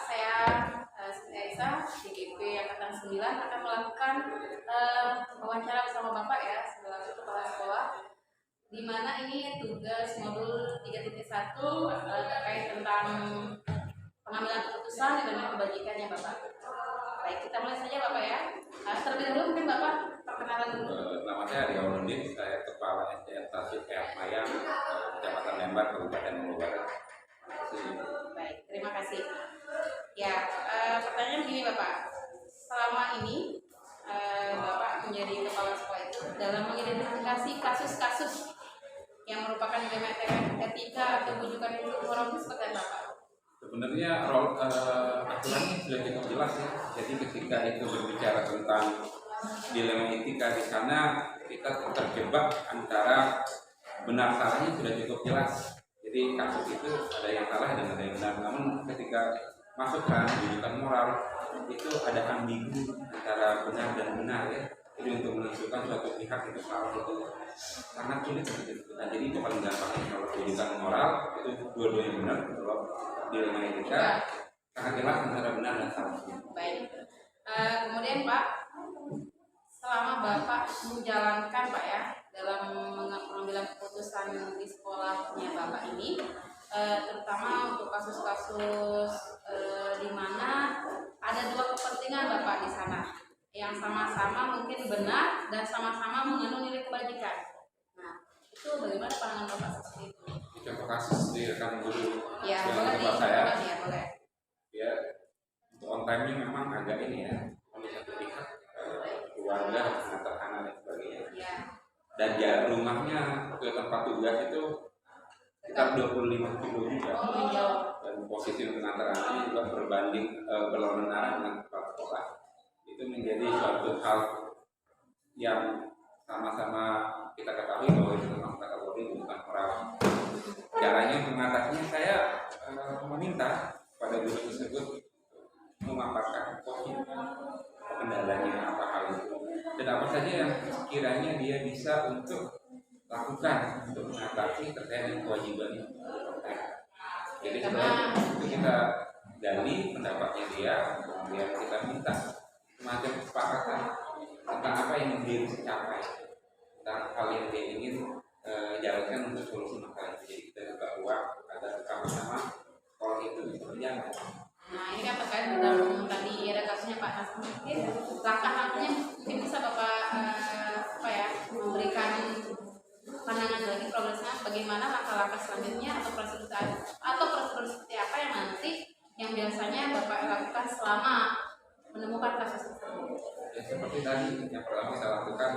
saya Siti Aisyah, DGP Angkatan 9 akan melakukan wawancara bersama Bapak ya, selaku Kepala Sekolah, di mana ini tugas modul 3.1 terkait tentang pengambilan keputusan di dalam kebajikannya Bapak. Baik, kita mulai saja Bapak ya. Terlebih dahulu mungkin Bapak perkenalan dulu. Nama saya Rio Nudin, saya Kepala SDN Stasiun Kayak Mayang, Kecamatan Lembar, Kabupaten Bogor Barat. Baik, terima kasih. Ya, pertanyaan begini Bapak. Selama ini Bapak menjadi kepala sekolah itu dalam mengidentifikasi kasus-kasus yang merupakan dilema etika atau bujukan itu moral seperti apa Pak? Sebenarnya aturannya sudah cukup jelas ya. Jadi ketika itu berbicara tentang dilema etika di sana, kita terjebak antara benar salahnya sudah cukup jelas. Jadi kasus itu ada yang salah dan ada yang benar. Namun ketika masuk ke bujukan moral itu ada ambigu antara benar dan benar ya. Jadi untuk menentukan suatu pihak itu salah itu sangat sulit gitu. Nah, jadi itu paling gampang kalau bujukan moral itu dua-duanya benar. Kalau dilema etika sangat jelas antara benar dan salah. Baik. Kemudian Pak, selama Bapak menjalankan Pak ya dalam mengambil keputusan di sekolahnya Bapak ini, terutama untuk kasus-kasus di mana ada dua kepentingan Bapak di sana yang sama-sama mungkin benar dan sama-sama mengandung nilai kebajikan. Nah, itu bagaimana pandangan Bapak seperti itu? Contoh kasus di rekan guru Ya, yang boleh tempat saya. Ya, boleh. Ya, untuk on time-nya memang agak ini ya, oleh satu pihak keluarga, mengantar anak dan sebagainya. Ya. Dan jarak rumahnya ke tempat tugas itu sekitar 25 kilo juga. Dan posisi mengantar anaknya juga berbanding berlawanan arah dengan tempat sekolah. Itu menjadi suatu hal yang sama-sama kita ketahui bahwa itu memang kategori bukan moral. Caranya mengatasinya saya meminta pada guru tersebut memaparkan kendalanya apa hal itu dan apa saja yang sekiranya dia bisa untuk lakukan untuk mengatasi terkait dengan kewajibannya. Jadi setelah itu kita gali pendapatnya dia, kemudian kita minta semacam kesepakatan tentang apa yang dia bisa capai, tentang hal yang dia ingin jalankan untuk solusi masalah itu. Jadi kita juga ruang agar sama-sama sekolah itu bisa berjalan. Nah, ini kan terkait dengan tadi ada kasusnya Pak Nas, mungkin langkah-langkahnya mungkin bisa Bapak memberikan pandangan lagi progresnya bagaimana langkah-langkah selanjutnya atau prosedur seperti apa yang nanti yang biasanya Bapak lakukan selama menemukan kasus tersebut. Ya, seperti tadi yang pertama kita lakukan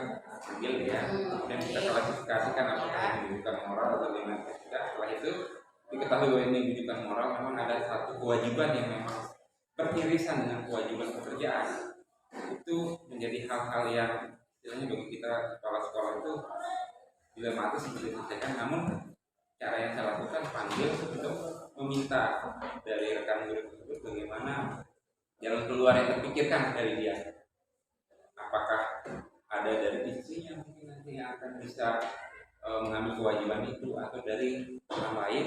ambil ya, kemudian kita klasifikasikan apakah ini bujukan moral atau dengan etika. Setelah itu diketahui bahwa ini bujukan moral, memang ada satu kewajiban yang memang beririsan dengan kewajiban pekerjaan. Itu menjadi hal-hal yang istilahnya bagi kita kepala sekolah itu dilematis seperti disampaikan. Namun cara yang saya lakukan panggil untuk meminta dari rekan guru tersebut bagaimana jalan keluar yang terpikirkan dari dia. Apakah ada dari istrinya mungkin nanti yang akan bisa mengambil kewajiban itu, atau dari orang lain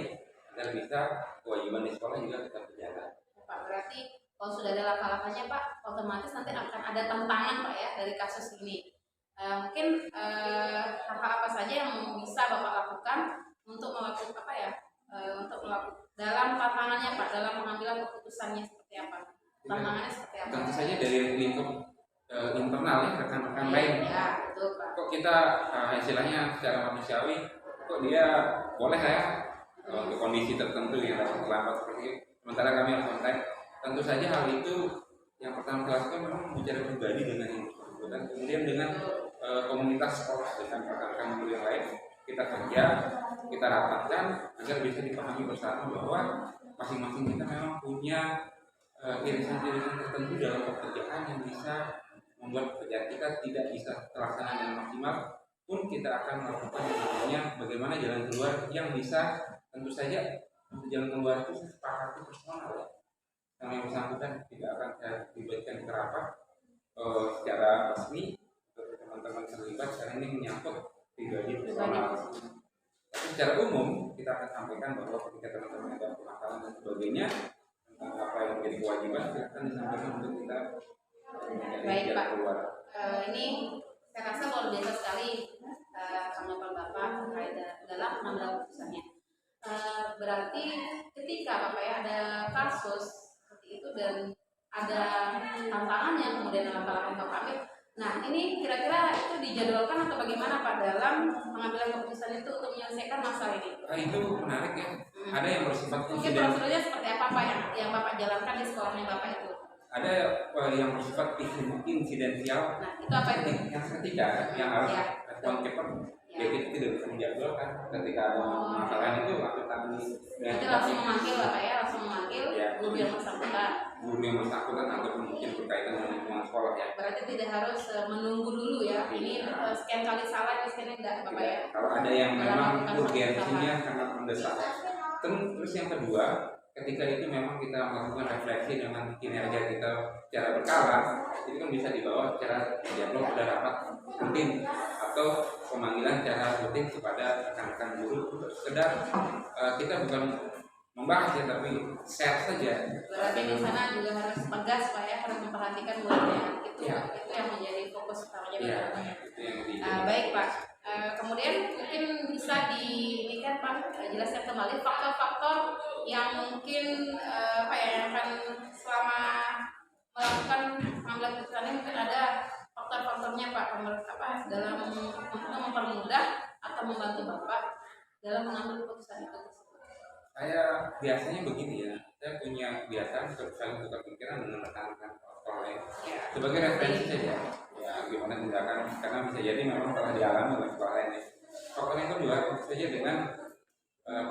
agar bisa kewajiban di sekolah juga tetap berjalan. Pak, berarti kalau sudah ada langkah-langkahnya Pak, otomatis nanti akan ada tantangan Pak ya dari kasus ini. Mungkin hal-hal apa saja yang bisa Bapak lakukan untuk melakukan untuk melakukan dalam tantangannya Pak, dalam pengambilan keputusannya seperti apa? Tantangannya seperti apa? Tentu saja dari lingkup internal ya, rekan-rekan lain. Ya, betul Pak. Kok kita istilahnya secara manusiawi, kok dia boleh ya untuk kondisi tertentu yang dapat terlambat seperti itu, sementara kami harus kontak. Tentu saja hal itu yang pertama kita lakukan memang bicara pribadi dengan yang bersangkutan, dan kemudian dengan komunitas sekolah, dengan rekan-rekan guru yang lain kita kerja, kita rapatkan agar bisa dipahami bersama bahwa masing-masing kita memang punya irisan-irisan tertentu dalam pekerjaan yang bisa membuat pekerjaan kita tidak bisa terlaksana dengan maksimal, pun kita akan melakukan namanya bagaimana jalan keluar yang bisa. Tentu saja untuk jalan keluar itu sepakati personal ya. Yang bersangkutan tidak akan saya libatkan ke rapat secara resmi untuk teman-teman terlibat karena ini menyangkut pribadi personal. Tapi secara umum kita akan sampaikan bahwa ketika teman-teman ada permasalahan dan sebagainya tentang apa yang menjadi kewajiban, silakan disampaikan untuk kita Baik, jalan Pak. keluar. Ini saya rasa luar biasa sekali tanggapan Bapak terkait dalam pengambilan keputusannya. Berarti ketika Bapak ya ada kasus seperti itu dan ada tantangannya kemudian langkah-langkah yang Bapak ambil. Nah, ini kira-kira itu dijadwalkan atau bagaimana Pak dalam pengambilan keputusan itu untuk menyelesaikan masalah ini? Itu menarik ya. Ada yang bersifat Mungkin insiden. prosedurnya seperti apa Pak yang Bapak jalankan di sekolahnya Bapak itu? Ada yang bersifat insidensial. Nah, itu apa itu? Yang ketiga yang harus Ya. respon cepat. Ya. Ya kita tidak bisa menjadwalkan ketika ada masalah itu langsung tangani. Jadi langsung memanggil Bapak ya, langsung memanggil Ya. guru yang bersangkutan. Guru yang bersangkutan atau mungkin berkaitan dengan lingkungan sekolah ya. Berarti tidak harus menunggu dulu ya. Ini sekian kali salah, ini sekian enggak Bapak ya. Kalau ada yang memang Dalam urgensinya sangat mendesak. Terus yang kedua, ketika itu memang kita melakukan refleksi dengan kinerja kita secara berkala, itu kan bisa dibawa secara dialog pada rapat rutin atau pemanggilan secara rutin kepada rekan-rekan guru untuk sekedar kita bukan membahas ya, tapi share saja. Berarti di sana juga harus tegas Pak ya, harus memperhatikan muridnya. Itu Ya. itu yang menjadi fokus utamanya Ya, Bapak ya. itu yang Baik Pak. Kemudian mungkin bisa ini kan Pak jelaskan kembali faktor-faktor yang mungkin apa ya yang akan selama melakukan pengambilan keputusan ini mungkin ada faktor-faktornya Pak dalam untuk mempermudah atau membantu Bapak dalam mengambil keputusan itu. Saya biasanya begini ya, saya punya kebiasaan selalu tukar pikiran dengan rekan-rekan sekolah lain sebagai referensi saja. Ya gimana tindakan, karena bisa jadi memang telah dialami oleh sekolah lain. Faktor yang kedua tentu saja dengan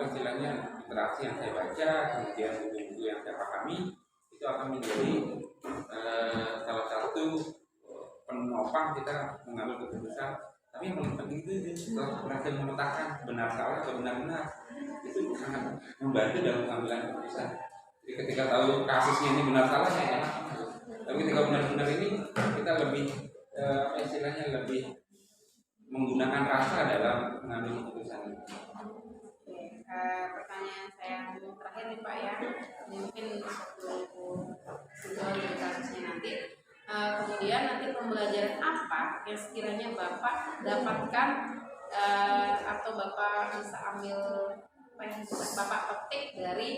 istilahnya interaksi yang saya baca, kemudian buku-buku yang saya pahami, itu akan menjadi salah satu penopang kita mengambil keputusan. Tapi yang paling penting itu setelah berhasil memetakan benar salah atau benar-benar, itu sangat membantu dalam pengambilan keputusan. Jadi ketika tahu kasusnya ini benar salah ya enak. Tapi ketika benar-benar ini kita lebih istilahnya lebih menggunakan rasa dalam mengambil keputusan. Pertanyaan saya yang terakhir nih Pak ya, ini mungkin sebelum dari kasusnya nanti. Kemudian nanti pembelajaran apa yang sekiranya Bapak dapatkan atau Bapak bisa ambil apa yang bisa Bapak petik dari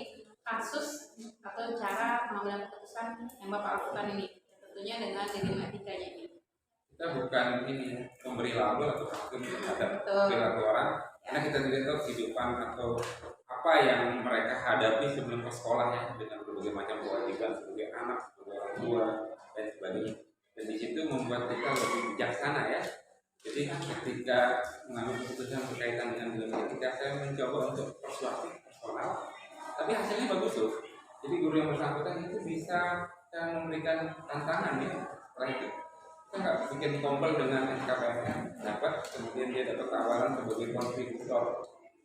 kasus atau cara pengambilan keputusan yang Bapak lakukan ini, tentunya dengan didim etikanya ini. Kita bukan ini memberi label atau hakim terhadap perilaku orang, karena kita tidak tahu kehidupan atau apa yang mereka hadapi sebelum ke sekolah ya, dengan berbagai macam kewajiban sebagai anak, sebagai orang tua dan sebagainya. Dan di situ membuat kita lebih bijaksana ya. Jadi ketika mengambil keputusan berkaitan dengan nilai etika, saya mencoba untuk persuasif, personal, tapi hasilnya bagus loh. Jadi guru yang bersangkutan itu bisa memberikan tantangan ya. Setelah itu kita nggak bikin kompel dengan SKPM, dapat kemudian dia dapat tawaran sebagai kontributor.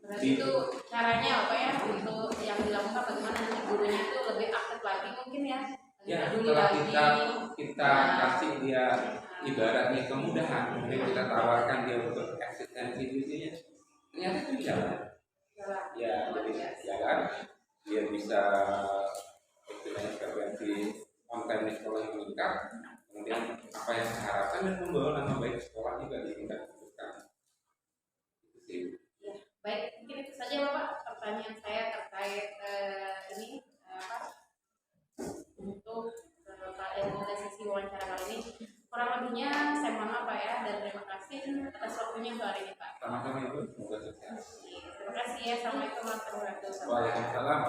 Berarti itu caranya apa ya untuk yang dilakukan bagaimana nanti gurunya itu lebih aktif lagi mungkin ya? Ya, setelah kita kasih dia ibaratnya kemudahan, kemudian kita tawarkan dia untuk eksistensi dirinya, ternyata itu jalan. Ya, jadi jalan, dia bisa istilahnya frekuensi konten di sekolah yang meningkat, kemudian apa yang saya harapkan dan membawa nama baik sekolah juga di tingkat pendidikan. Itu sih. Ya, baik, mungkin itu saja Bapak pertanyaan saya terkait ini untuk sesi wawancara kali ini. Kurang lebihnya saya mohon maaf Pak ya, dan terima kasih atas waktunya hari ini Pak. Sama-sama Ibu, semoga sukses. Terima kasih ya, assalamualaikum warahmatullahi wabarakatuh. Waalaikumsalam.